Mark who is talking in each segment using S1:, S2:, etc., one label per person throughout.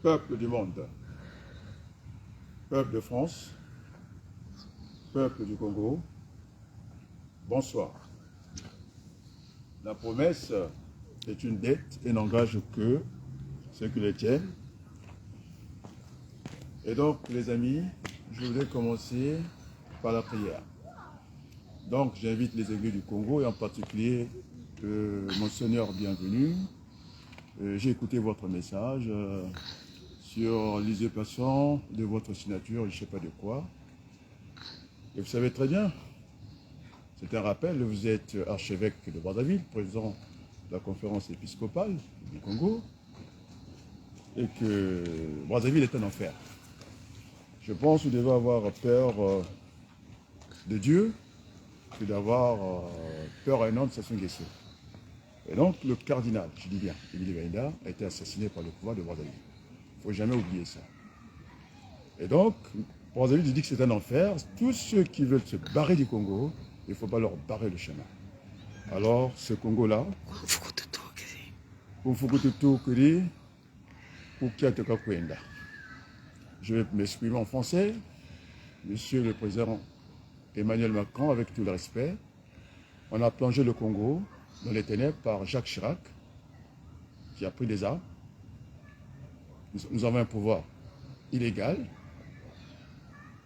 S1: Peuple du monde, peuple de France, peuple du Congo, bonsoir. La promesse est une dette et n'engage que ceux qui les tiennent. Et donc, les amis, je voudrais commencer par la prière. Donc, j'invite les églises du Congo et en particulier Monseigneur Bienvenu. J'ai écouté votre message sur l'usurpation de votre signature, je ne sais pas de quoi. Et vous savez très bien, c'est un rappel, vous êtes archevêque de Brazzaville, président de la conférence épiscopale du Congo, et que Brazzaville est un enfer. Je pense que vous devez avoir peur de Dieu que d'avoir peur à un homme de Sassou Nguesso. Et donc, le cardinal, je dis bien, Émile Baïda, a été assassiné par le pouvoir de Brazzaville. Il ne faut jamais oublier ça. Et donc, Brazzaville, je dis que c'est un enfer. Tous ceux qui veulent se barrer du Congo, il ne faut pas leur barrer le chemin. Alors, ce Congo-là, je vais m'exprimer en français. Monsieur le président Emmanuel Macron, avec tout le respect, on a plongé le Congo dans les ténèbres par Jacques Chirac, qui a pris des armes. Nous avons un pouvoir illégal,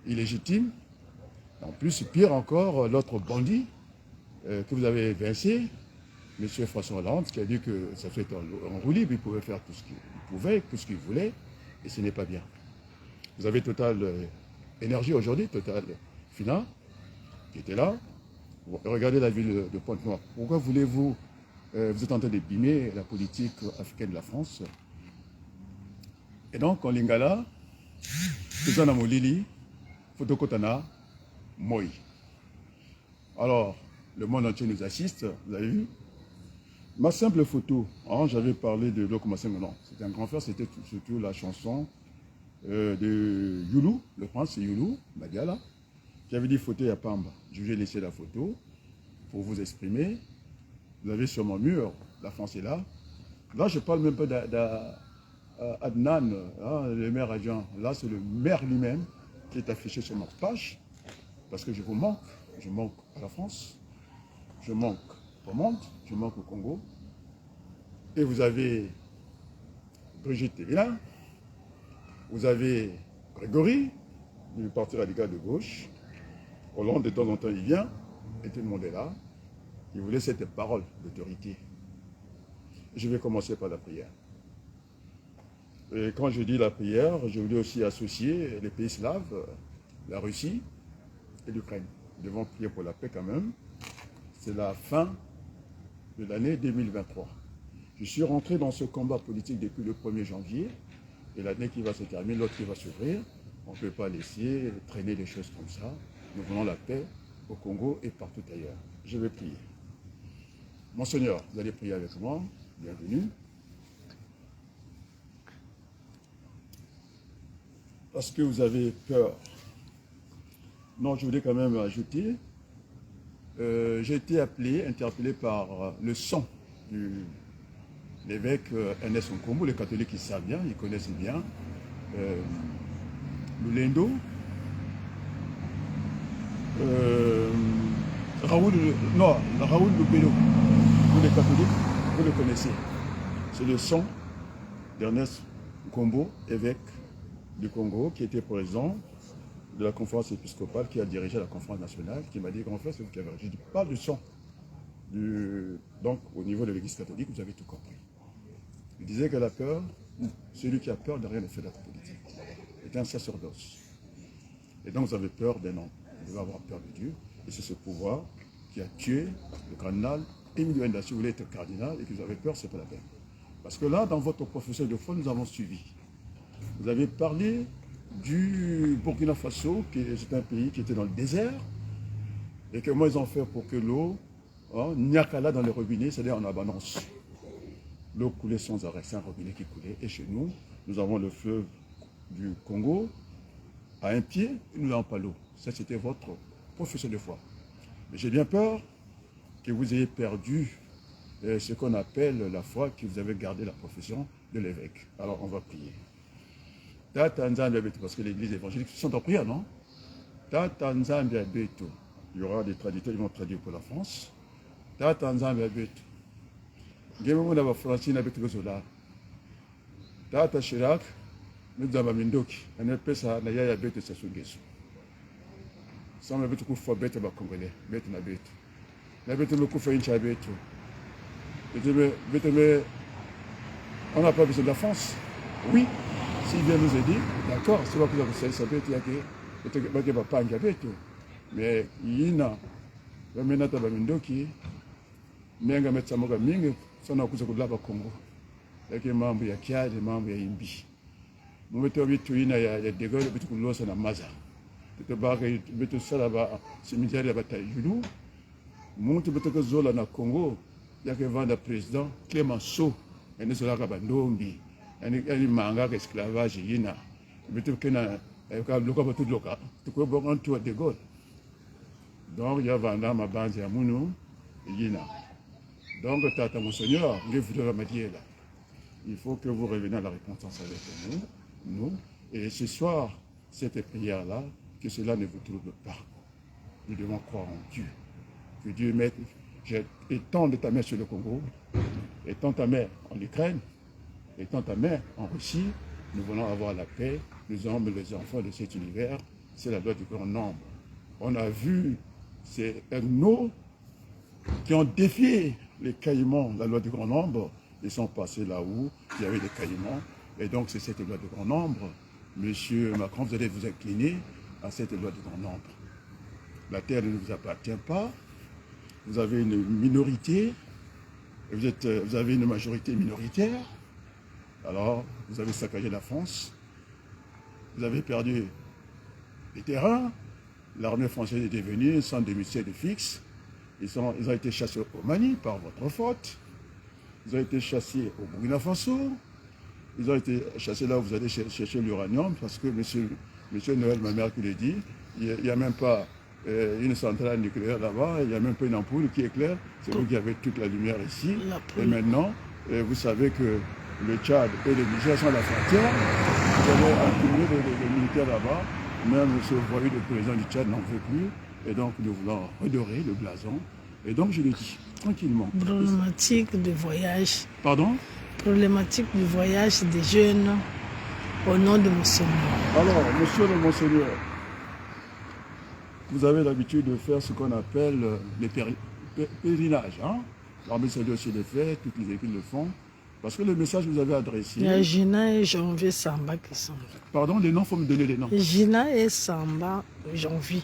S1: illégitime. En plus, pire encore, l'autre bandit que vous avez évincé, M. François Hollande, qui a dit que ça fait en roue libre, il pouvait faire tout ce qu'il pouvait, tout ce qu'il voulait, et ce n'est pas bien. Vous avez Total Énergie aujourd'hui, Total Finance, qui était là. Regardez la ville de Pointe-Noire. Pourquoi voulez-vous, vous êtes en train d'ébîmer la politique africaine de la France? Et donc, en Lingala, Tuzana Molili, Fotokotana, Moi. Alors, le monde entier nous assiste, vous avez vu? Ma simple photo, hein, j'avais parlé de Lokomasen, non, c'était un grand frère, c'était surtout la chanson de Youlou, le prince Youlou, Magala. J'avais dit photo à Pamba. Je vous ai laissé la photo pour vous exprimer. Vous avez sur mon mur, la France est là. Là, je parle même pas d'Adnan, hein, le maire adjoint. Là, c'est le maire lui-même qui est affiché sur ma page. Parce que je vous manque. Je manque à la France. Je manque au monde. Je manque au Congo. Et vous avez Brigitte Thévila. Vous avez Grégory, du Parti radical de gauche. Hollande, de temps en temps, il vient, et tout le monde est là. Il voulait cette parole d'autorité. Je vais commencer par la prière. Et quand je dis la prière, je voulais aussi associer les pays slaves, la Russie et l'Ukraine. Nous devons prier pour la paix quand même. C'est la fin de l'année 2023. Je suis rentré dans ce combat politique depuis le 1er janvier. Et l'année qui va se terminer, l'autre qui va s'ouvrir. On ne peut pas laisser traîner des choses comme ça. Nous voulons la paix au Congo et partout ailleurs. Je vais prier. Monseigneur, vous allez prier avec moi. Bienvenue. Parce que vous avez peur. Non, je voulais quand même ajouter. J'ai été interpellé par le son de l'évêque Ernest Nkombo. Les catholiques, ils savent bien, ils connaissent bien. Lulendo. Raoul Lupelo, vous les catholiques, vous le connaissez. C'est le son d'Ernest Nkombo, évêque du Congo, qui était président de la conférence épiscopale, qui a dirigé la conférence nationale, qui m'a dit, grand frère, c'est vous qui avez. Je dis, pas du son. Donc, au niveau de l'église catholique, vous avez tout compris. Il disait que la peur, celui qui a peur de rien ne fait de la politique, est un sacerdoce. Et donc, vous avez peur d'un homme. Vous devez avoir peur de Dieu. Et c'est ce pouvoir qui a tué le cardinal Émile Baïda. Si vous voulez être cardinal et que vous avez peur, ce n'est pas la peine. Parce que là, dans votre professeur de foi, nous avons suivi. Vous avez parlé du Burkina Faso, qui est un pays qui était dans le désert, et comment ils ont fait pour que l'eau, n'y a qu'à là dans les robinets, c'est-à-dire en abondance. L'eau coulait sans arrêt, c'est un robinet qui coulait. Et chez nous, nous avons le fleuve du Congo à un pied, et nous n'avons pas l'eau. Ça, c'était votre professeur de foi. Mais j'ai bien peur que vous ayez perdu ce qu'on appelle la foi, que vous avez gardé la profession de l'évêque. Alors, on va prier. Tata Nzambe Beto, parce que l'église évangélique sont en prière, non? Tata Nzambe Beto. Il y aura des traducteurs qui vont traduire pour la France. Tata Nzambe Beto. Gémemo na ba Francine Beto Zola. Tata Chirac, nous avons Mindoki. On a ça, na yaya Beto Sassou Nguesso. Sans me Beto Koufou Beto ba Congolais. Beto na Beto. Na Beto me Koufou Incha Beto. Beto me. On n'a pas besoin de la France. Oui, s'il vient nous aider, d'accord, c'est pas que ça peut être qu'il va pas en Beto. Mais il y a maintenant tu as Mindoki, mais on a mis ça moga mingi, ça n'a pas de la Congo. Il y a membre ya Kia, des membres ya Imbi. Nous mettons vite il y a des dégâts de petit couloir sur la Maza. Tu te barres, tu mets ça là-bas, cimetière de la bataille Julou. Monte peut-être Zola na Congo, il y a que vendre président Clémenceau, et nous sommes là à Bandombi. Il y a un manga esclavage, il y a un tour de Gaulle. Donc, il y a Vanda, ma bande, il y a Mounou, il y a. Donc, Tata Monseigneur, il faut que vous reveniez à la repentance avec nous. Et ce soir, cette prière-là, que cela ne vous trouble pas. Nous devons croire en Dieu. Que Dieu mette, étends ta main sur le Congo, étends ta main en Ukraine, étant ta mère en Russie, nous voulons avoir la paix, nous hommes, les enfants de cet univers, c'est la loi du grand nombre. On a vu ces ethnos qui ont défié les caïmans, la loi du grand nombre, ils sont passés là où il y avait des caïmans, et donc c'est cette loi du grand nombre. Monsieur Macron, vous allez vous incliner à cette loi du grand nombre. La terre ne vous appartient pas, vous avez une minorité, vous avez une majorité minoritaire. Alors, vous avez saccagé la France, vous avez perdu les terrains, l'armée française est devenue sans domicile fixe, ils ont été chassés au Mali par votre faute, ils ont été chassés au Burkina Faso, ils ont été chassés là où vous allez chercher l'uranium, parce que monsieur Noël, ma mère qui le dit, il n'y a même pas une centrale nucléaire là-bas, il n'y a même pas une ampoule qui éclaire, c'est vous qui avez toute la lumière ici, et maintenant, vous savez que le Tchad et le Niger sont à la frontière. Vous allez accumuler les militaires là-bas. Même ce voyou de président du Tchad n'en veut plus. Et donc, nous voulons redorer le blason. Et donc, je le dis tranquillement.
S2: Problématique de voyage.
S1: Pardon?
S2: Problématique du voyage des jeunes au nom de Monseigneur.
S1: Alors, monsieur le Monseigneur, vous avez l'habitude de faire ce qu'on appelle les pèlerinages. Hein? L'armée Saoudite aussi le fait, toutes les équipes le font. Parce que le message que vous avez adressé...
S2: Il y a Gina et Janvier Samba qui sont là.
S1: Pardon, les noms, il faut me donner les noms.
S2: Gina et Samba Janvier.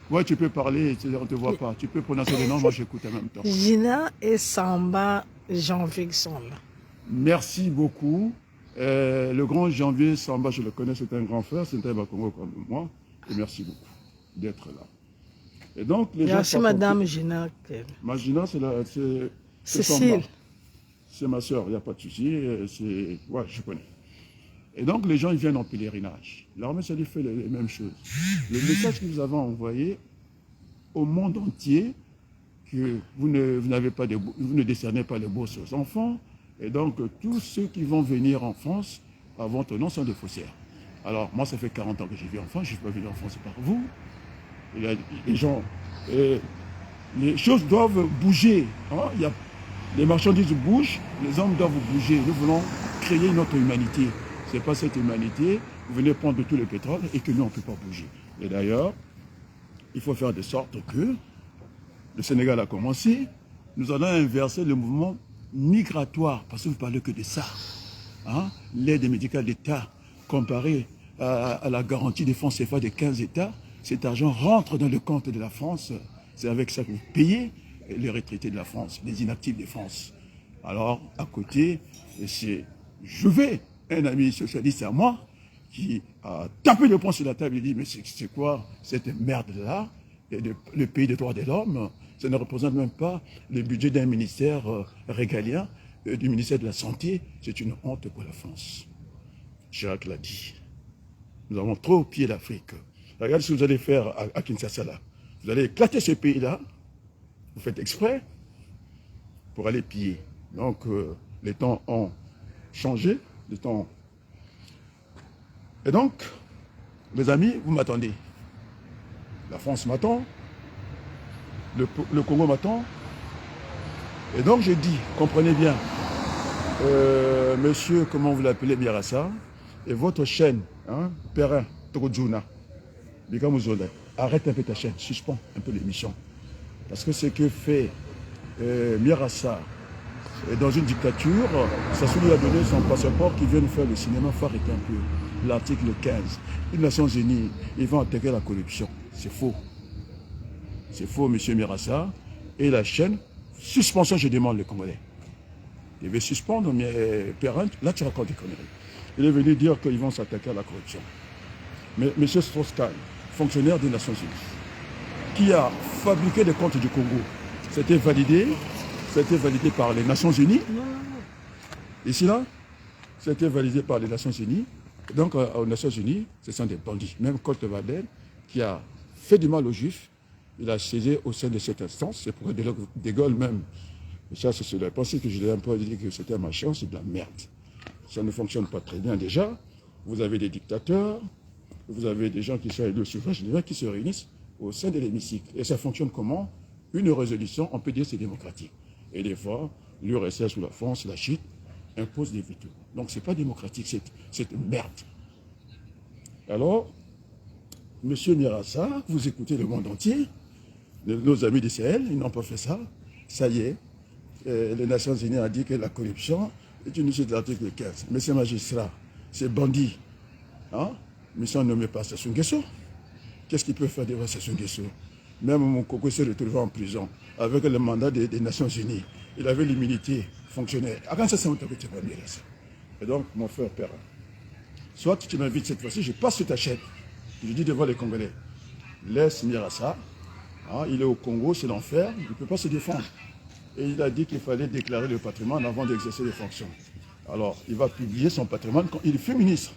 S1: Oui, tu peux parler, on ne te voit pas. Tu peux prononcer les noms, moi j'écoute en même temps.
S2: Gina et Samba Janvier qui sont là.
S1: Merci beaucoup. Le grand Janvier Samba, je le connais, c'est un grand frère, c'est un Bakongo comme moi. Et merci beaucoup d'être là. Et donc, les
S2: merci Madame Gina.
S1: Ma Gina, c'est
S2: Cécile.
S1: C'est ma soeur, il n'y a pas de souci. Ouais, je connais. Et donc, les gens, ils viennent en pèlerinage. L'armée saoudite fait les mêmes choses. Le message que vous avez envoyé au monde entier, que vous ne décernez pas les bourses aux enfants, et donc, tous ceux qui vont venir en France, à votre nom, sont des faussaires. Alors, moi, ça fait 40 ans que je vis en France, je ne suis pas venu en France par vous. Les gens, les choses doivent bouger. Hein? Les marchandises bougent, les hommes doivent bouger. Nous voulons créer notre humanité. Ce n'est pas cette humanité, vous venez prendre tout le pétrole et que nous, on ne peut pas bouger. Et d'ailleurs, il faut faire de sorte que le Sénégal a commencé, nous allons inverser le mouvement migratoire, parce que vous ne parlez que de ça. Hein? L'aide médicale d'État comparée à la garantie des fonds CFA des 15 États, cet argent rentre dans le compte de la France. C'est avec ça que vous payez les retraités de la France, les inactifs de France. Alors, à côté, un ami socialiste à moi, qui a tapé le poing sur la table et dit, mais c'est quoi cette merde-là, le pays des droits de l'homme, ça ne représente même pas le budget d'un ministère régalien, du ministère de la Santé, c'est une honte pour la France. Chirac l'a dit. Nous avons trop pillé l'Afrique. Regardez ce que vous allez faire à Kinshasa là. Vous allez éclater ce pays-là, vous faites exprès pour aller piller. Donc, les temps ont changé, les temps... Et donc, mes amis, vous m'attendez. La France m'attend. Le Congo m'attend. Et donc, je dis, comprenez bien, monsieur, comment vous l'appelez, Mirassa, et votre chaîne, hein, Perrin, Togodjouna, arrête un peu ta chaîne, suspends un peu l'émission. Parce que ce que fait Mirassa dans une dictature, ça se lui a donné son passeport qui vient de faire le cinéma, faut arrêter un peu. L'article 15, les Nations Unies, ils vont attaquer la corruption. C'est faux. C'est faux, monsieur Mirassa. Et la chaîne, suspension, je demande les Congolais. Il veut suspendre, mais Perrin, là tu racontes des conneries. Il est venu dire qu'ils vont s'attaquer à la corruption. Mais monsieur Strauss-Kahn, fonctionnaire des Nations Unies, qui a fabriqué des comptes du Congo, c'était validé par les Nations Unies. Ici, là, c'était validé par les Nations Unies. Donc, aux Nations Unies, ce sont des bandits. Même Colte Vadel, qui a fait du mal aux Juifs, il a siégé au sein de cette instance. C'est pour De Gaulle même. Et ça, c'est la pensée que je l'ai un peu dit que c'était ma chance, c'est de la merde. Ça ne fonctionne pas très bien déjà. Vous avez des dictateurs, vous avez des gens qui sont élus au suffrage libéral qui se réunissent au sein de l'hémicycle. Et ça fonctionne comment? Une résolution, on peut dire c'est démocratique. Et des fois, l'URSS ou la France, la Chine, impose des vétos. Donc, ce n'est pas démocratique, c'est une merde. Alors, monsieur Mirassa, vous écoutez le monde entier, nos amis du Sahel, ils n'ont pas fait ça. Ça y est, les Nations Unies ont dit que la corruption est une issue de l'article 15. Mais ces magistrats, ces bandits, hein, mais si on ne met pas Sassou Nguesso, qu'est-ce qu'il peut faire devant Sassou Nguesso? Même mon coco s'est retrouvé en prison avec le mandat des Nations Unies. Il avait l'immunité fonctionnelle. Ah, quand ça, c'est un truc que tu vas dire ça. Et donc, mon frère Perrin, soit tu m'invites cette fois-ci, je passe sur ta chaîne. Je dis devant les Congolais, laisse Mirassa, hein, il est au Congo, c'est l'enfer, il ne peut pas se défendre. Et il a dit qu'il fallait déclarer le patrimoine avant d'exercer les fonctions. Alors, il va publier son patrimoine quand il fut ministre.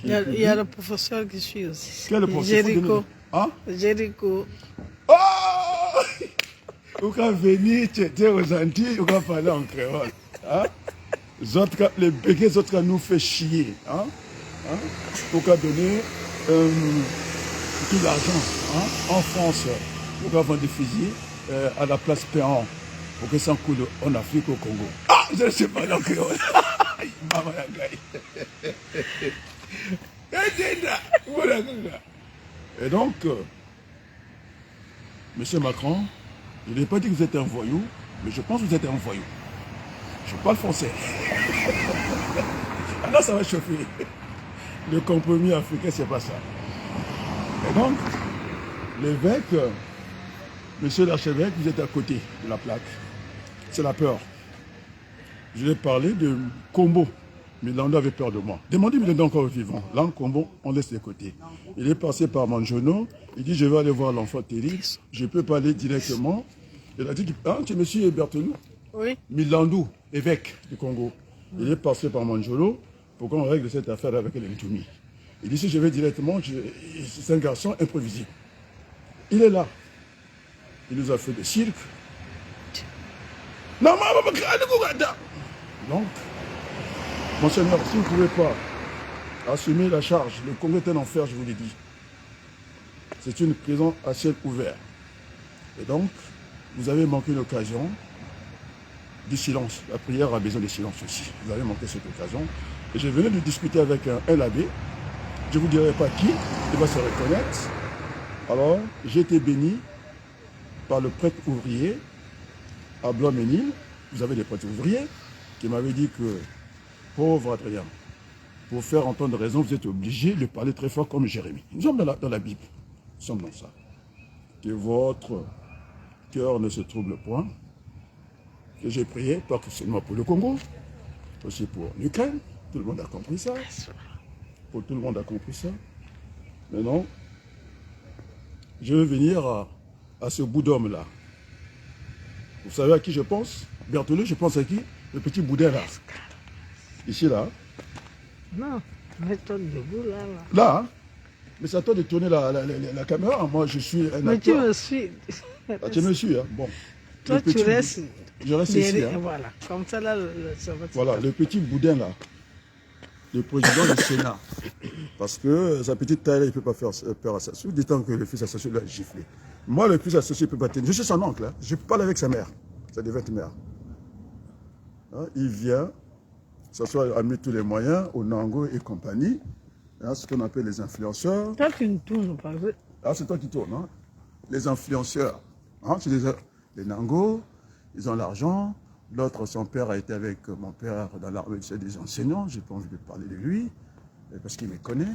S2: Il y a le professeur qui suit aussi.
S1: Quel est le professeur?
S2: Jéricho.
S1: Hein?
S2: Jéricho.
S1: Oh! Vous pouvez venir, tu étais aux Antilles, vous pouvez parler en créole. Hein? Les béguets, les autres nous fait chier. Hein? Hein? Vous pouvez donner tout l'argent. Hein? En France, vous pouvez vendre des fusils à la place Péan pour que ça coule en Afrique, au Congo. Ah! Je ne sais pas en créole. Et donc, monsieur Macron, je n'ai pas dit que vous êtes un voyou, mais je pense que vous êtes un voyou. Je parle français. Alors ça va chauffer. Le compromis africain, c'est pas ça. Et donc, l'évêque, monsieur l'archevêque, vous êtes à côté de la plaque. C'est la peur. Je vais parler de Combo. Milando avait peur de moi. Demandez Milando encore vivant. Là, en Combo, on laisse de côté. Il est passé par Manjono. Il dit, je vais aller voir l'enfant terrible. Je ne peux pas aller directement. Il a dit, ah, tu es monsieur Berthelou? Oui. Milandou, évêque du Congo. Il est passé par Manjolo pour qu'on règle cette affaire avec les Ntoumi. Il dit, si je vais directement, c'est un garçon imprévisible. Il est là. Il nous a fait des cirques. Non, donc, monseigneur, si vous ne pouvez pas assumer la charge, le Congo est un enfer, je vous l'ai dit. C'est une prison à ciel ouvert. Et donc, vous avez manqué l'occasion du silence. La prière a besoin de silence aussi. Vous avez manqué cette occasion. Et je venais de discuter avec un abbé. Je ne vous dirai pas qui, il va se reconnaître. Alors, j'ai été béni par le prêtre ouvrier à Blois-Ménil. Vous avez des prêtres ouvriers qui m'avaient dit que, pauvre Adrien, pour faire entendre raison, vous êtes obligé de parler très fort comme Jérémie. Nous sommes dans la Bible. Nous sommes dans ça. Que votre cœur ne se trouble point. Que j'ai prié, pas que seulement pour le Congo, aussi pour l'Ukraine. Tout le monde a compris ça. Tout le monde a compris ça. Maintenant, je vais venir à ce bout d'homme-là. Vous savez à qui je pense? Berthelot, je pense à qui? Le petit boudin là. Ici, là.
S2: Non, mets-toi debout là.
S1: Là, hein? Mais c'est à toi de tourner la caméra. Moi, je suis un acteur.
S2: Mais tu me suis.
S1: Ah, tu me suis, hein? Bon.
S2: Toi, tu restes.
S1: Je reste ici. Hein?
S2: Voilà, comme ça, là, ça va.
S1: Voilà, le petit boudin là. Le président du Sénat. Parce que sa petite taille, il ne peut pas faire peur à Sassou, d'autant que le fils à Sassou l'a giflé. Moi, le fils à Sassou, il ne peut pas tenir. Je suis son oncle, hein. Je parle avec sa mère. Ça devait être mère. Hein, il vient, Sassou a mis tous les moyens, au Nango et compagnie. Hein, ce qu'on appelle les influenceurs.
S2: Toi, tu ne tournes pas.
S1: Ah, c'est toi qui tournes, hein? Les influenceurs. Hein, c'est les Nango, ils ont l'argent. L'autre, son père a été avec mon père dans l'armée, c'est des enseignants. Je n'ai pas envie de parler de lui, parce qu'il me connaît.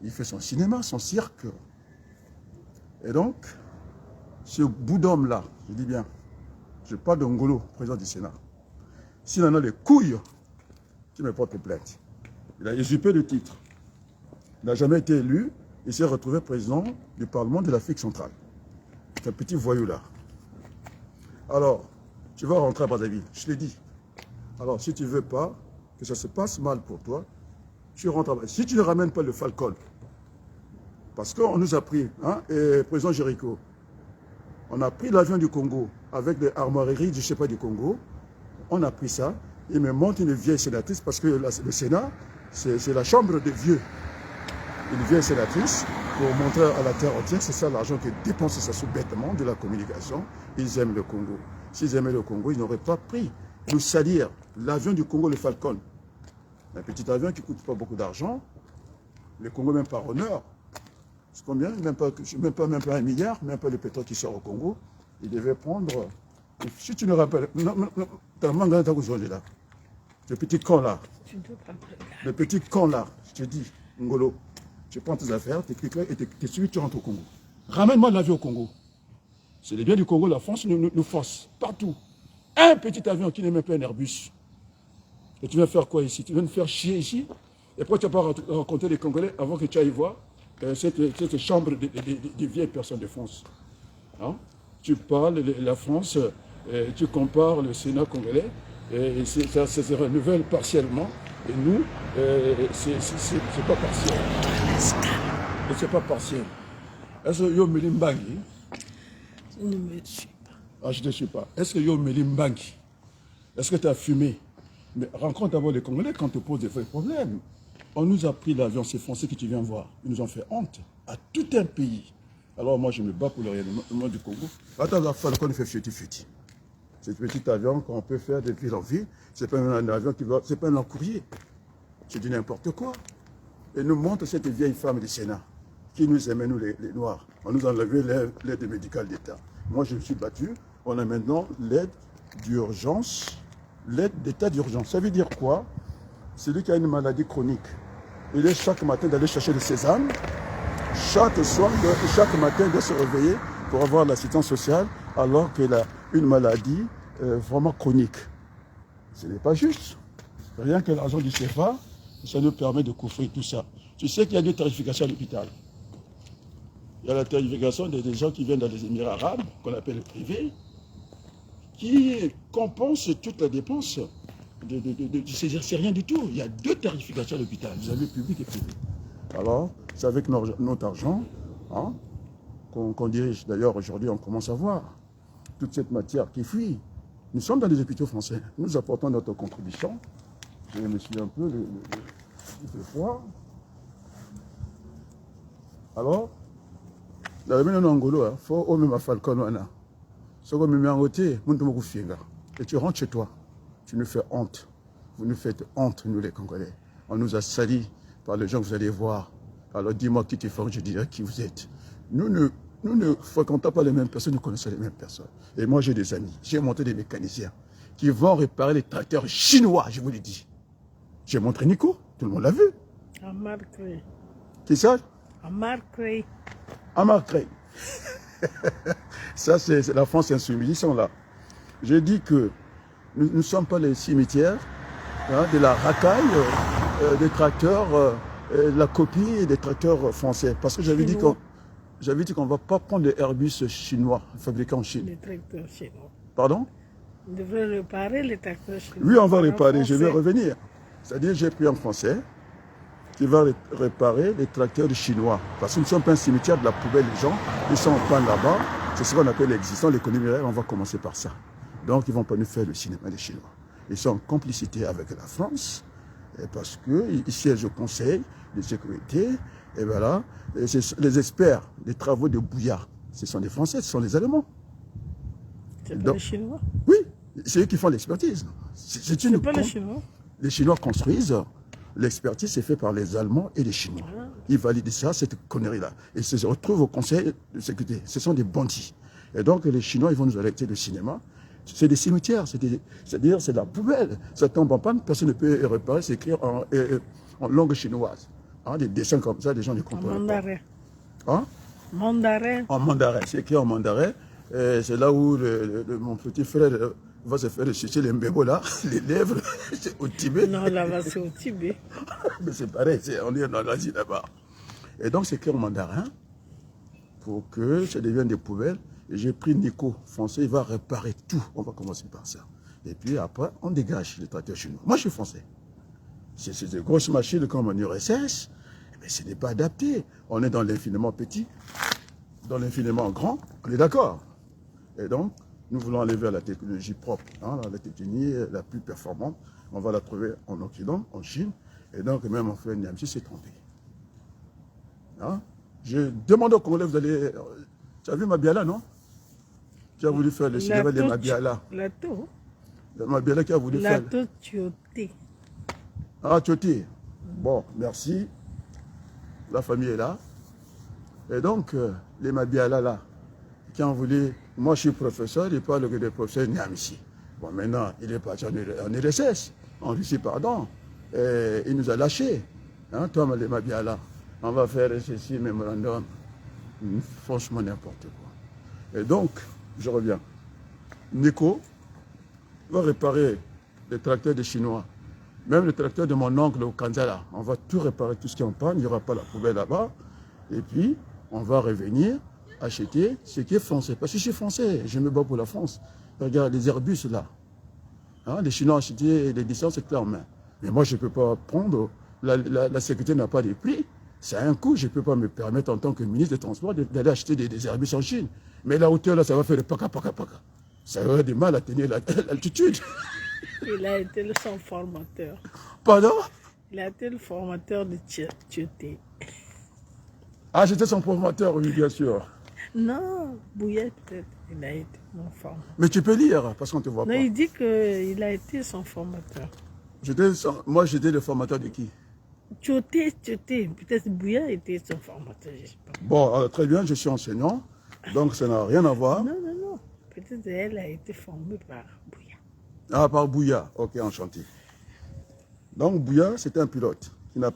S1: Il fait son cinéma, son cirque. Et donc, ce bout d'homme-là, je dis bien, je parle de Ngolo, président du Sénat. S'il en a les couilles, tu me portes plainte. Il a usurpé le titre. Il n'a jamais été élu. Il s'est retrouvé président du Parlement de l'Afrique centrale. C'est un petit voyou là. Alors, tu vas rentrer à Brazzaville, je l'ai dit. Alors, si tu ne veux pas que ça se passe mal pour toi, tu rentres à Brazzaville. Si tu ne ramènes pas le Falcon, parce qu'on nous a pris, hein, et président Jéricho, on a pris l'avion du Congo avec les armoiries, je ne sais pas, du Congo. On a pris ça. Il me montre une vieille sénatrice parce que le Sénat, c'est la chambre des vieux. Une vieille sénatrice pour montrer à la terre entière, c'est ça l'argent que dépense Sassou bêtement de la communication. Ils aiment le Congo. S'ils aimaient le Congo, ils n'auraient pas pris nous salir l'avion du Congo, le Falcon. Un petit avion qui ne coûte pas beaucoup d'argent. Le Congo, même par honneur. C'est combien? Même pas 1 milliard, même pas le pétrole qui sort au Congo. Il devait prendre. Si tu ne rappelles, là. Le petit con là. Le petit con là, je te dis, Ngolo, tu prends tes affaires, tes clics et tes suivis, tu rentres au Congo. Ramène-moi l'avion au Congo. C'est les biens du Congo, la France nous force partout. Un petit avion qui n'est même pas un Airbus. Et tu viens faire quoi ici? Tu viens nous faire chier ici? Et pourquoi tu n'as pas rencontré les Congolais avant que tu ailles voir cette chambre de vieilles personnes de France? Hein? Tu parles de la France, tu compares le Sénat congolais, et ça se renouvelle partiellement. Et nous, c'est pas partiel. Et c'est pas partiel. Est-ce que yo Melimbangi?
S2: Je ne me suis pas.
S1: Ah, je ne te suis pas. Est-ce que yo Melimbangi? Est-ce que tu as fumé? Mais rencontre d'abord les Congolais quand on te pose des vrais problèmes. On nous a pris l'avion, ces Français que tu viens voir. Ils nous ont fait honte à tout un pays. Alors moi, je me bats pour le rayonnement du Congo. Attends, la fois qu'on fait futi-futi. C'est un petit avion qu'on peut faire de ville en ville. Ce n'est pas un avion qui va. C'est pas un courrier. C'est du n'importe quoi. Et nous montre cette vieille femme du Sénat qui nous aimait, nous les Noirs. On nous a enlevé l'aide médicale d'État. Moi, je me suis battu. On a maintenant l'aide d'urgence, l'aide d'état d'urgence. Ça veut dire quoi? Celui qui a une maladie chronique, il est chaque matin d'aller chercher le sésame. Chaque soir, chaque matin, de se réveiller pour avoir l'assistance sociale alors qu'il a une maladie vraiment chronique. Ce n'est pas juste. Rien que l'argent du CFA, ça nous permet de couvrir tout ça. Tu sais qu'il y a des tarifications à l'hôpital. Il y a la tarification des gens qui viennent dans les Émirats arabes, qu'on appelle le privé, qui compensent toute la dépense. C'est rien du tout. Il y a 2 tarifications à l'hôpital. Vous avez public et privé. Alors, c'est avec notre argent hein, qu'on dirige. D'ailleurs, aujourd'hui, on commence à voir toute cette matière qui fuit. Nous sommes dans des hôpitaux français. Nous apportons notre contribution. Je me suis un peu le fois. Alors, la même en Angolo, il faut au même à Falcon. Et tu rentres chez toi. Tu nous fais honte. Vous nous faites honte, nous les Congolais. On nous a salis par les gens que vous allez voir. Alors dis-moi qui tu formes, je dirai qui vous êtes. Nous ne fréquentons pas les mêmes personnes, nous connaissons les mêmes personnes. Et moi j'ai des amis, j'ai monté des mécaniciens qui vont réparer les tracteurs chinois, je vous l'ai dit. J'ai montré Nico, tout le monde l'a vu.
S2: À Marcré.
S1: Qui ça?
S2: À Marcré.
S1: À Marcré. Ça c'est la France insoumise, ils sont là. J'ai dit que nous ne sommes pas les cimetières hein, de la racaille, des tracteurs, la copie des tracteurs français. Parce que j'avais dit qu'on ne va pas prendre des Airbus chinois fabriqués en Chine.
S2: Les tracteurs chinois.
S1: Pardon?
S2: On devrait réparer les tracteurs chinois.
S1: Oui, on va réparer, je vais revenir. C'est-à-dire j'ai pris un Français qui va réparer les tracteurs chinois. Parce que nous ne sommes pas un cimetière de la poubelle, les gens, ils sont en panne là-bas. C'est ce qu'on appelle l'existence, l'économie réelle, on va commencer par ça. Donc ils ne vont pas nous faire le cinéma des Chinois. Ils sont en complicité avec la France Et parce qu'ils siègent au Conseil de sécurité. Et voilà. Et les experts des travaux de Bouya, ce sont des Français, ce sont des Allemands.
S2: C'est pas les Chinois?
S1: Oui, c'est eux qui font l'expertise.
S2: C'est pas les Chinois?
S1: Les Chinois construisent. L'expertise est faite par les Allemands et les Chinois. Ils valident ça, cette connerie-là. Et ils se retrouvent au Conseil de sécurité. Ce sont des bandits. Et donc, les Chinois, ils vont nous arrêter le cinéma. C'est des cimetières, c'est-à-dire c'est de la poubelle. Ça tombe en panne, personne ne peut réparer, c'est écrit en langue chinoise. Hein, des dessins comme ça, les gens ne comprennent pas.
S2: En mandarin.
S1: Hein?
S2: Mandarin.
S1: En mandarin, c'est écrit en mandarin. C'est là où mon petit frère va se faire chercher les mbébos là, les lèvres, c'est au Tibet.
S2: Non, là-bas c'est au Tibet.
S1: Mais c'est pareil, on est dans l'Asie là-bas. Et donc c'est écrit en mandarin pour que ça devienne des poubelles. Et j'ai pris Nico, français, il va réparer tout. On va commencer par ça. Et puis après, on dégage les tracteurs chinois. Moi, je suis français. C'est des grosses machines comme un URSS, mais ce n'est pas adapté. On est dans l'infiniment petit, dans l'infiniment grand. On est d'accord. Et donc, nous voulons aller vers la technologie propre, hein, la technologie la plus performante. On va la trouver en Occident, en Chine. Et donc, même en fait, Niamsi s'est trompé. Hein? Je demande aux Congolais, vous allez... Tu as vu Mabiala, non? Qui a voulu faire le cinéma de Mabiala.
S2: Lato.
S1: Mabiala qui a voulu faire...
S2: Lato Tioté.
S1: Ah, Tioté. Bon, merci. La famille est là. Et donc, les Mabiala, là, qui ont voulu... Moi, je suis professeur, il parle que des professeurs Niamsi. Bon, maintenant, il est parti en RSS, en Russie, pardon. Et il nous a lâchés. Hein, toi, les Mabiala, on va faire ceci, mémorandum. Franchement, n'importe quoi. Et donc, je reviens. Nico va réparer les tracteurs des Chinois. Même le tracteur de mon oncle au Kanzala. On va tout réparer, tout ce qui est en panne. Il n'y aura pas la poubelle là-bas. Et puis, on va revenir acheter ce qui est français. Parce que je suis français, je me bats pour la France. Regarde les Airbus là. Hein, les Chinois ont acheté des licences clés en main. Mais moi, je ne peux pas prendre. La sécurité n'a pas de prix. C'est un coût. Je ne peux pas me permettre en tant que ministre des Transports d'aller acheter des Airbus en Chine. Mais la hauteur là, ça va faire le paka. Ça aurait du mal à tenir l'altitude.
S2: Il a été son formateur.
S1: Pardon?
S2: Il a été le formateur de Tioté.
S1: Ah, j'étais son formateur, oui, bien sûr.
S2: Non, Bouillet peut-être, il a été mon formateur.
S1: Mais tu peux lire, parce qu'on ne te voit pas.
S2: Non, il dit qu'il a été son formateur.
S1: Moi, j'étais le formateur de qui?
S2: Tioté. Peut-être Bouillet était son formateur, je ne sais pas.
S1: Bon, très bien, je suis enseignant, donc ça n'a rien à voir.
S2: Non. Peut-être elle a été formée par Bouillet.
S1: Ah, par Bouya, ok, enchanté. Donc Bouya, c'était un pilote qui n'a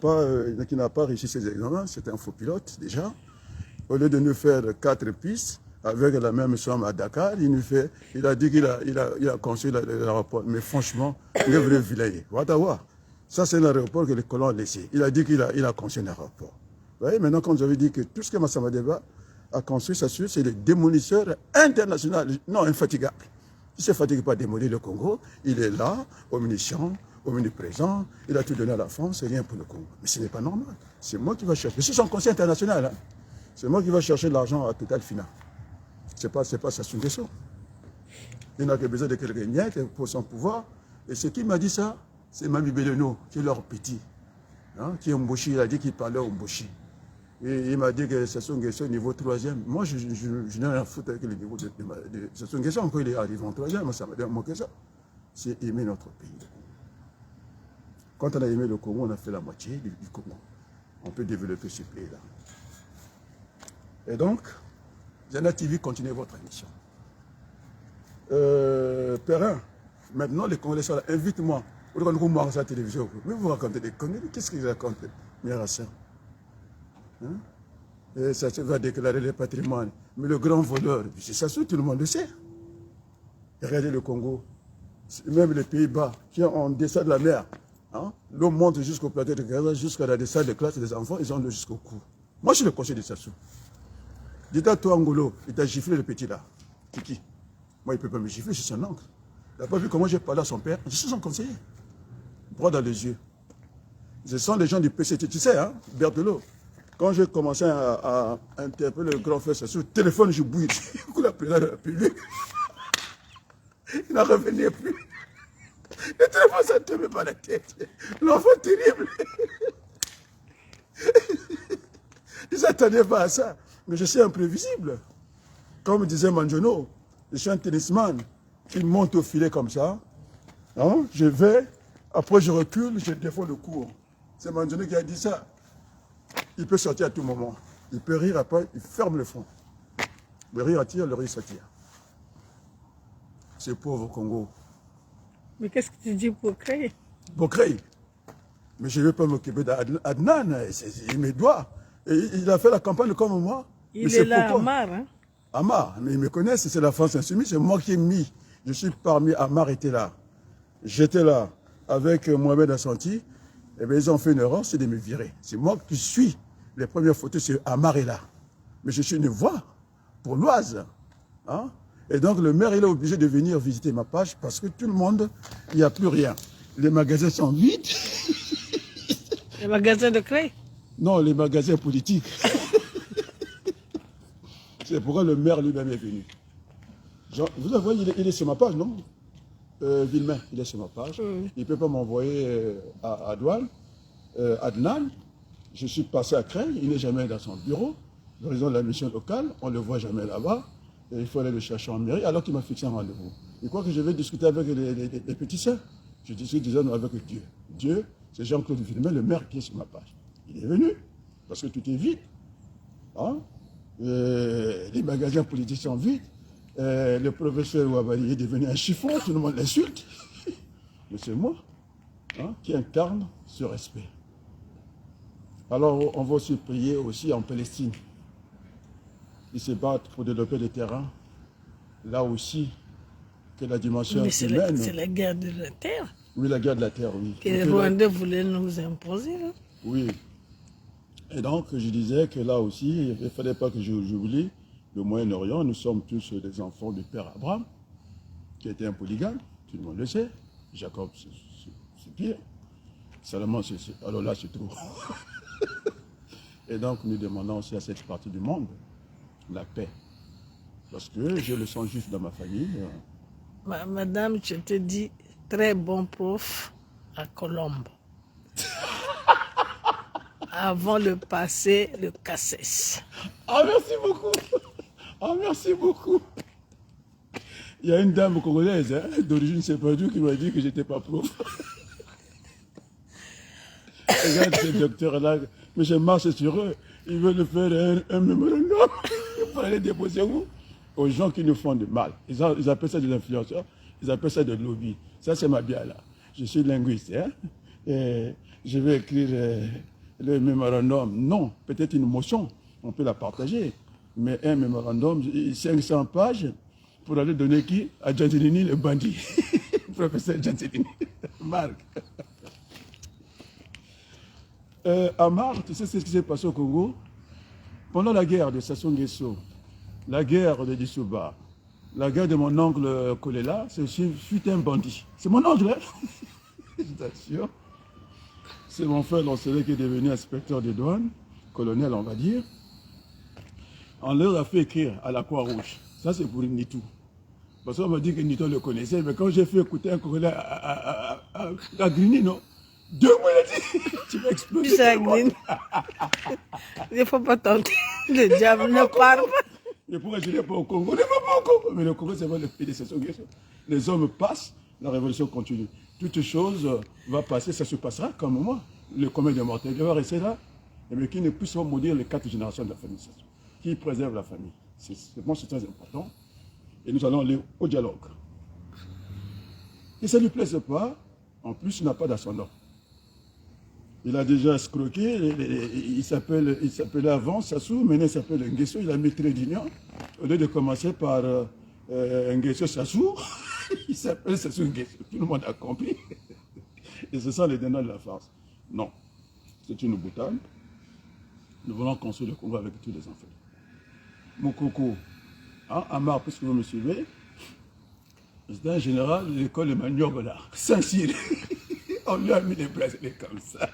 S1: pas réussi ses examens, c'était un faux pilote déjà. Au lieu de nous faire 4 pistes avec la même somme à Dakar, il a dit qu'il a construit l'aéroport. Mais franchement, il est vrai vilain. Watawa, ça c'est l'aéroport que les colons ont laissé. Il a dit qu'il a construit un aéroport. Vous voyez, maintenant quand j'avais dit que tout ce que Massama Deba a construit, ça c'est le démolisseur international, non infatigable. Il ne se fatigue pas à démolir le Congo, il est là, aux munitions, omniprésent, il a tout donné à la France, c'est rien pour le Congo. Mais ce n'est pas normal. C'est moi qui vais chercher. Je suis son conseil international. Hein. C'est moi qui vais chercher l'argent à Total Final. Ce n'est pas Sassou Nguesso. Il n'a que besoin de quelques niais pour son pouvoir. Et ce qui m'a dit ça, c'est Mami Beleno, qui est leur petit. Hein, qui est Mboshi, il a dit qu'il parlait au Mboshi. Et il m'a dit que Sassou Nguesso niveau 3e. Moi, je n'ai rien à foutre avec le niveau de Sassou Nguesso. Encore il est arrivé en 3e, ça m'a manqué ça. C'est aimer notre pays. Quand on a aimé le Congo, on a fait la moitié du Congo. On peut développer ce pays-là. Et donc, Zana TV, continuez votre émission. Perrin, maintenant les Congolais sont là. Invite-moi. Vous regardez la télévision. Mais vous racontez des conneries. Qu'est-ce qu'ils racontent, mes sœur? Hein? Et ça se va déclarer le patrimoine. Mais le grand voleur, c'est ça, tout le monde le sait. Regardez le Congo. Même les Pays-Bas, qui sont en dessous de la mer. Hein? L'eau monte jusqu'au plateau de Gaza, jusqu'à la descente de classe des enfants, ils ont l'eau jusqu'au cou. Moi, je suis le conseiller de Sassou. Dis à toi, Angolo, il t'a giflé le petit là. Kiki. Moi, il ne peut pas me gifler, je suis son oncle. Il n'a pas vu comment j'ai parlé à son père. Je suis son conseiller. Droit dans les yeux. Ce sont les gens du PCT, tu sais, hein, Berthelot. Quand j'ai commencé à interpeller le grand frère Sassou, le téléphone, je bouille. Il a pris la République. Il n'en revenait plus. Le téléphone, ça ne te met pas la tête. L'enfant terrible. Ils ne s'attendaient pas à ça. Mais je suis imprévisible. Comme disait Manjono, je suis un tennisman qui monte au filet comme ça. Hein? Je vais, après je recule, je défends le cours. C'est Manjono qui a dit ça. Il peut sortir à tout moment. Il peut rire après, il ferme le front. Le rire attire, le rire s'attire. C'est pauvre Congo.
S2: Mais qu'est-ce que tu dis pour créer?
S1: Pour créer. Mais je ne vais pas m'occuper d'Adnan. Il me doit. Et il a fait la campagne comme moi.
S2: Il est là, Amar. Hein?
S1: Amar, mais ils me connaissent, c'est la France insoumise, c'est moi qui ai mis. Je suis parmi, Amar était là. J'étais là avec Mohamed Assanti. Et bien, ils ont fait une erreur, c'est de me virer. C'est moi qui suis. Les premières photos, c'est Amar est là. Mais je suis une voix pour l'Oise. Hein? Et donc, le maire, il est obligé de venir visiter ma page parce que tout le monde, il n'y a plus rien. Les magasins sont vides.
S2: Les magasins de Cré?
S1: Non, les magasins politiques. C'est pourquoi le maire lui-même est venu. Genre, vous le voyez, il est sur ma page, non? Villemain, il est sur ma page. Il ne peut pas m'envoyer à Douane. Adnan, je suis passé à Cré, il n'est jamais dans son bureau. En raison de la mission locale, on ne le voit jamais là-bas. Il faut aller le chercher en mairie, alors qu'il m'a fixé un rendez-vous. Il croit que je vais discuter avec les petits sœurs. Je discute disons avec Dieu. Dieu, c'est Jean-Claude Villemain, le maire qui est sur ma page. Il est venu, parce que tout est vide. Hein? Les magasins politiques sont vides. Le professeur Ouabali est devenu un chiffon, tout le monde l'insulte. Mais c'est moi qui incarne ce respect. Alors on va aussi prier aussi en Palestine. Ils se battent pour développer les terrains. Là aussi, que la dimension humaine...
S2: C'est la guerre de la terre.
S1: Oui, la guerre de la terre, oui.
S2: Que les Rwandais voulaient nous imposer. Là.
S1: Oui. Et donc, je disais que là aussi, il ne fallait pas que j'oublie le Moyen-Orient. Nous sommes tous des enfants du père Abraham, qui était un polygame, tout le monde le sait. Jacob, c'est pire. Salomon, alors là, c'est trop. Et donc, nous demandons aussi à cette partie du monde la paix. Parce que je le sens juste dans ma famille.
S2: Madame, je te dis, très bon prof à Colombe. Avant de passer le CACES.
S1: Ah, merci beaucoup. Ah, merci beaucoup. Il y a une dame congolaise, d'origine Sépadu, qui m'a dit que je n'étais pas prof. Regarde ces docteurs-là, mais je marche sur eux. Ils veulent faire un mémorandum pour aller déposer où? Aux gens qui nous font du mal. Ils appellent ça des influenceurs, ils appellent ça des lobbies. Ça, c'est ma bien là. Je suis linguiste, et je vais écrire le mémorandum. Non, peut-être une motion, on peut la partager. Mais un mémorandum, 500 pages, pour aller donner qui? À Gentilini, le bandit. Professeur Gentilini. Marc. Amar, tu sais ce qui s'est passé au Congo? Pendant la guerre de Sassou Nguesso, la guerre de Dissouba, la guerre de mon oncle Kolela, je suis un bandit. C'est mon oncle, hein? Je t'assure. C'est mon frère Lancelot qui est devenu inspecteur des douanes, colonel, on va dire. On leur a fait écrire à la Croix-Rouge. Ça, c'est pour Nitou. Parce qu'on m'a dit que Nitou le connaissait, mais quand j'ai fait écouter un colonel à Grigny, non? 2 mois, il a dit, tu vas exploser.
S2: Il ne faut pas tenter. Le diable ne parle pas.
S1: Mais pourquoi je n'ai pas au Congo? On n'est pas au Congo. Mais le Congo, c'est le pays de Sassou Nguesso. Les hommes passent, la révolution continue. Toute chose va passer, ça se passera comme moi. Le commun des mortels va rester là, mais qui ne puisse pas maudire les 4 générations de la famille. Qui préserve la famille. Moi, c'est très important. Et nous allons aller au dialogue. Et ça ne lui plaise pas, en plus, il n'a pas d'ascendant. Il a déjà escroqué, il s'appelait avant Sassou, maintenant il s'appelle Nguesso, il a mis trait d'union. Au lieu de commencer par Nguesso Sassou, il s'appelle Sassou Nguesso. Tout le monde a compris. Et ce sont les donneurs de la farce. Non, c'est une boutade. Nous voulons construire le Congo avec tous les enfants. Mon coco, hein, Amar, puisque vous me suivez, c'est un général de l'école de Maniogo là, Saint-Cyr. On lui a mis des bracelets comme ça.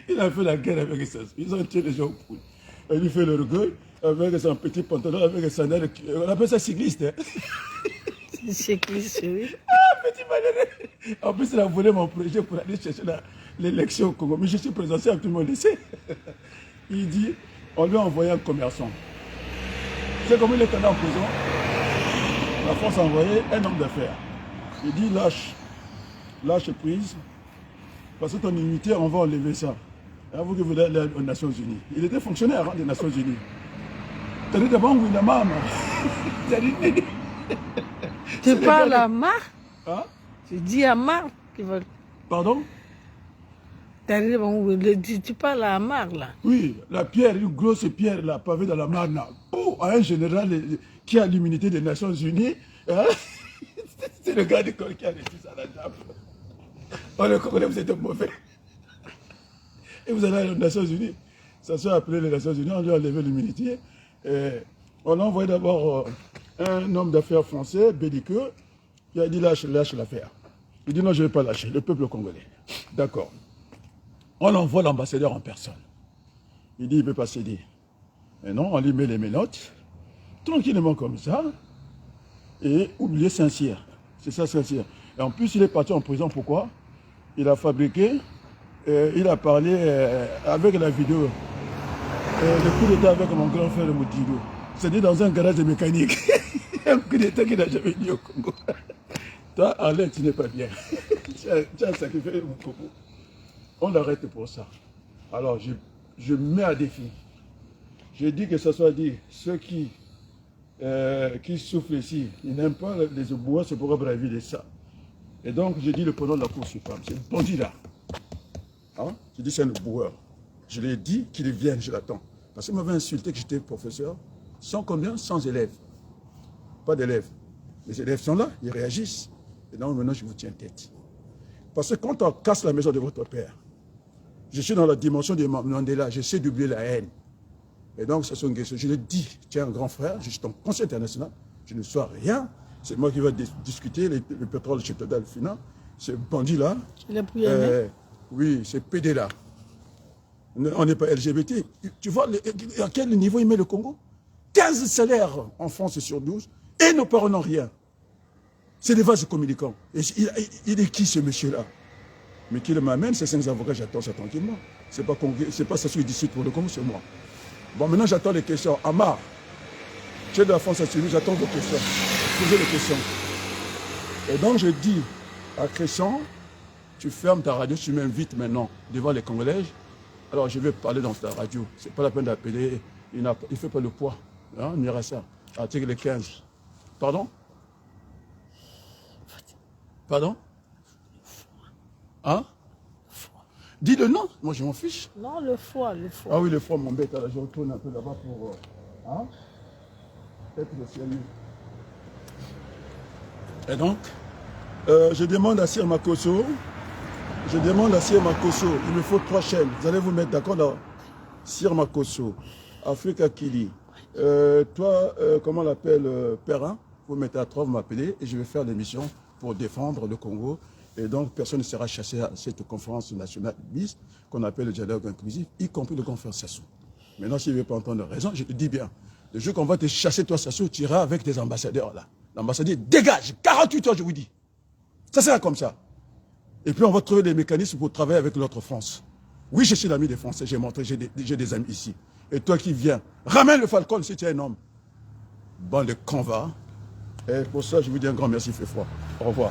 S1: Il a fait la guerre avec ça. Ils ont tué les gens au poules. Il lui fait l'orgueil avec son petit pantalon, avec sa sandale. On appelle ça cycliste. Hein?
S2: Cycliste, oui.
S1: Ah, Petit malheureux. En plus, il a volé mon projet pour aller chercher l'élection au Congo. Mais je suis présidentiel, tout le monde le sait. Il dit, on lui a envoyé un commerçant. C'est comme il est allé en prison. La France a envoyé un homme d'affaires. Il dit, lâche prise. Parce que ton immunité, on va enlever ça. Vous que vous allez aux Nations Unies. Il était fonctionnaire des Nations Unies. Tu as dit d'abord, oui, la maman.
S2: Tu parles à Marc?
S1: Hein?
S2: Tu dis à Marc qu'ils veulent.
S1: Pardon?
S2: Tu parles à Marc là?
S1: Oui, la pierre, une grosse pierre là, pavée dans la marne, à un général qui a l'immunité des Nations Unies. Hein? C'est le gars de l'école qui a réussi ça à la table. On le connaît, vous êtes mauvais. Et vous allez aux Nations Unies. Ça s'est appelé les Nations Unies, on lui a enlevé l'immunité. On a envoyé d'abord un homme d'affaires français, belliqueux, qui a dit lâche l'affaire. Il dit non, je ne vais pas lâcher, le peuple congolais. D'accord. On envoie l'ambassadeur en personne. Il dit il ne peut pas céder. Et non, on lui met les menottes, tranquillement comme ça, et oublier Saint-Cyr. C'est ça Saint-Cyr. Et en plus, il est parti en prison, pourquoi? Il a fabriqué, il a parlé avec la vidéo, le coup d'état avec mon grand frère Moutigo. C'était dans un garage de mécanique. Un coup d'état qu'il n'a jamais dit au Congo. Toi, Alain, tu n'es pas bien. Tu as sacrifié mon Congo. On l'arrête pour ça. Alors, je mets à défi. Je dis que ce soit dit, ceux qui souffrent ici, ils n'aiment pas les Obouas, c'est pour braver de ça. Et donc, je dis le président de la Cour suprême, c'est le bandit là. Hein? Je dis c'est un boueur. Je lui ai dit qu'il vienne, je l'attends. Parce qu'il m'avait insulté que j'étais professeur. Sans combien? Sans élèves. Pas d'élèves. Les élèves sont là, ils réagissent. Et donc maintenant, je vous tiens tête. Parce que quand on casse la maison de votre père, je suis dans la dimension de Mandela, j'essaie d'oublier la haine. Et donc, c'est son question. Je lui dis, tu es un grand frère, je suis ton conseil international, je ne sois rien. C'est moi qui vais discuter le pétrole chez Total Finance. Ce bandit-là, oui, c'est PD-là. On n'est pas LGBT. Tu vois à quel niveau il met le Congo? 15 salaires en France sur 12, et nos parents n'ont rien. C'est des vases communicants. Et il est qui ce monsieur-là? Mais qui m'amène, ces 5 avocats, j'attends ça tranquillement. C'est pas ça qui décide pour le Congo, c'est moi. Bon, maintenant j'attends les questions. Amar, tu es de la France à Sylvie, j'attends vos questions. Posez les questions. Et donc je dis à Crescent, tu fermes ta radio, tu m'invites maintenant devant les Congolais. Alors je vais parler dans ta radio. C'est pas la peine d'appeler, il ne fait pas le poids. Hein, on ira ça. Article 15. Pardon? Pardon? Hein? Dis le nom, moi je m'en fiche.
S2: Non, le foie.
S1: Ah oui, le foie m'embête, alors je retourne un peu là-bas pour... hein? Peut-être le ciel. Et donc, je demande à Sir Makosso, il me faut 3 chaînes. Vous allez vous mettre d'accord là? Sir Makosso, Africa Kili. Toi, comment on l'appelle, Perrin? Vous mettez à 3, vous m'appelez et je vais faire l'émission pour défendre le Congo. Et donc, personne ne sera chassé à cette conférence nationale mixte qu'on appelle le dialogue inclusif, y compris le conférence Sassou. Maintenant, s'il ne veut pas entendre raison, je te dis bien, le jour qu'on va te chasser, toi, Sassou, tu iras avec tes ambassadeurs là. L'ambassadeur dégage, 48 heures, je vous dis. Ça sera comme ça. Et puis, on va trouver des mécanismes pour travailler avec l'autre France. Oui, je suis l'ami des Français, j'ai montré, j'ai des amis ici. Et toi qui viens, ramène le Falcon si tu es un homme. Bon, le conva. Et pour ça, je vous dis un grand merci, fait froid. Au revoir.